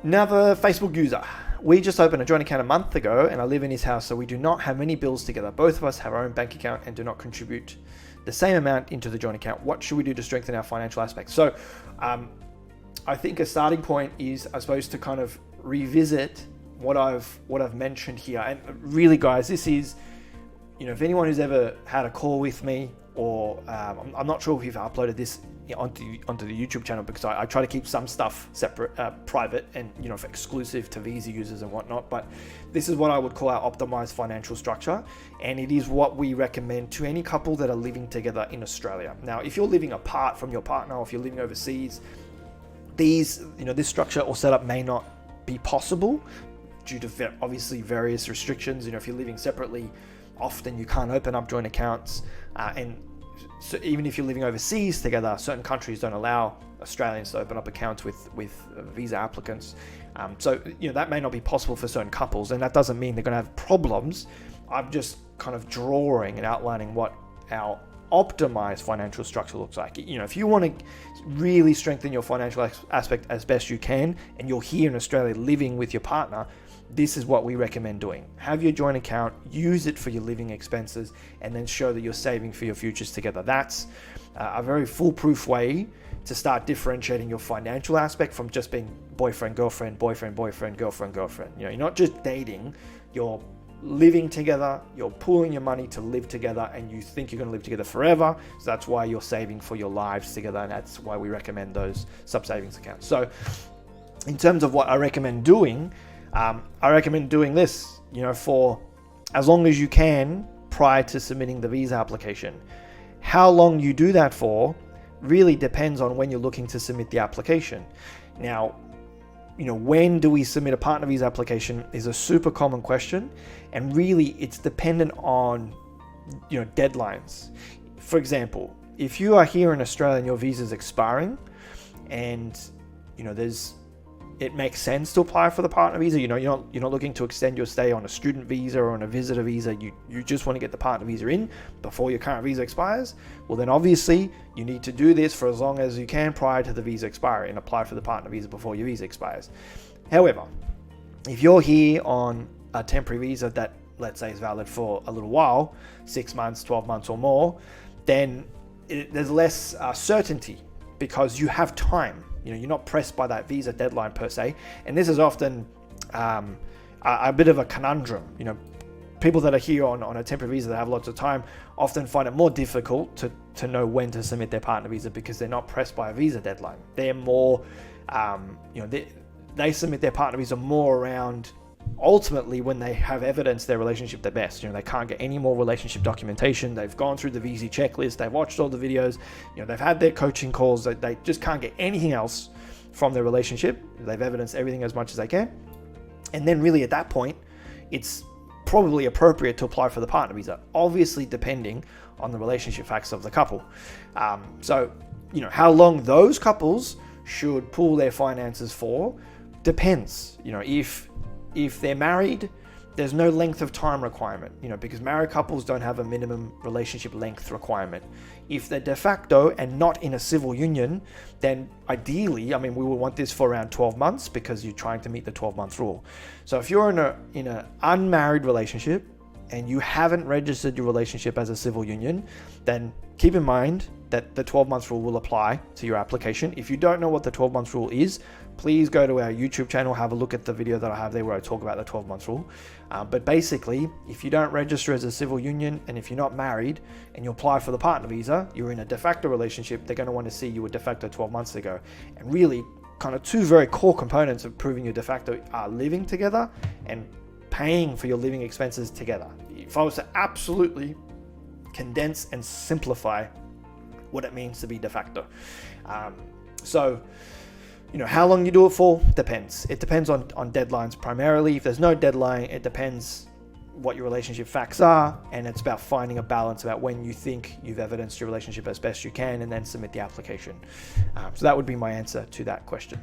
Another Facebook user. We just opened a joint account a month ago and I live in his house, so we do not have many bills together. Both of us have our own bank account and do not contribute the same amount into the joint account. What should we do to strengthen our financial aspects? So I think a starting point is, I suppose, to kind of revisit what I've mentioned here. And really, guys, this is, if anyone who's ever had a call with me, or I'm not sure if you've uploaded this onto the YouTube channel, because I try to keep some stuff separate, private, and for exclusive to Veazy users and whatnot. But this is what I would call our optimized financial structure, and it is what we recommend to any couple that are living together in Australia. Now, if you're living apart from your partner, or if you're living overseas, this structure or setup may not be possible due to obviously various restrictions. If you're living separately, often you can't open up joint accounts, and so even if you're living overseas together, certain countries don't allow Australians to open up accounts with visa applicants. So that may not be possible for certain couples, and that doesn't mean they're going to have problems. I'm just kind of drawing and outlining what our optimized financial structure looks like. If you want to really strengthen your financial aspect as best you can, and you're here in Australia living with your partner, this is what we recommend doing. Have your joint account, use it for your living expenses, and then show that you're saving for your futures together. That's a very foolproof way to start differentiating your financial aspect from just being boyfriend, girlfriend, boyfriend, boyfriend, girlfriend, girlfriend. You're not just dating, you're living together, you're pooling your money to live together, and you think you're going to live together forever. So that's why you're saving for your lives together, and that's why we recommend those sub-savings accounts. So in terms of what I recommend doing, I recommend doing this, for as long as you can prior to submitting the visa application. How long you do that for really depends on when you're looking to submit the application. Now, when do we submit a partner visa application is a super common question, and really it's dependent on, deadlines. For example, if you are here in Australia and your visa is expiring, and it makes sense to apply for the partner visa. You're not looking to extend your stay on a student visa or on a visitor visa. You just want to get the partner visa in before your current visa expires. Well, then obviously you need to do this for as long as you can prior to the visa expiry and apply for the partner visa before your visa expires. However, if you're here on a temporary visa that, let's say, is valid for a little while, 6 months, 12 months or more, then there's less certainty, because you have time. You're not pressed by that visa deadline per se. And this is often a bit of a conundrum. People that are here on a temporary visa that have lots of time often find it more difficult to know when to submit their partner visa, because they're not pressed by a visa deadline. They're more, they submit their partner visa more around ultimately when they have evidence their relationship the best. They can't get any more relationship documentation. They've gone through the Veazy checklist. They've watched all the videos. They've had their coaching calls. They just can't get anything else from their relationship. They've evidenced everything as much as they can. And then really at that point, it's probably appropriate to apply for the partner visa, obviously depending on the relationship facts of the couple. So, how long those couples should pool their finances for depends. If they're married, there's no length of time requirement, because married couples don't have a minimum relationship length requirement. If they're de facto and not in a civil union, then ideally, we would want this for around 12 months, because you're trying to meet the 12-month rule. So if you're in an unmarried relationship and you haven't registered your relationship as a civil union, then keep in mind that the 12-month rule will apply to your application. If you don't know what the 12-month rule is, please go to our YouTube channel, have a look at the video that I have there where I talk about the 12-month rule. But basically, if you don't register as a civil union, and if you're not married and you apply for the partner visa, you're in a de facto relationship, they're going to want to see you were de facto 12 months ago. And really, kind of two very core components of proving you're de facto are living together and paying for your living expenses together. If I was to absolutely condense and simplify what it means to be de facto. How long you do it for depends. It depends on deadlines primarily. If there's no deadline, it depends what your relationship facts are, and it's about finding a balance about when you think you've evidenced your relationship as best you can, and then submit the application. So that would be my answer to that question.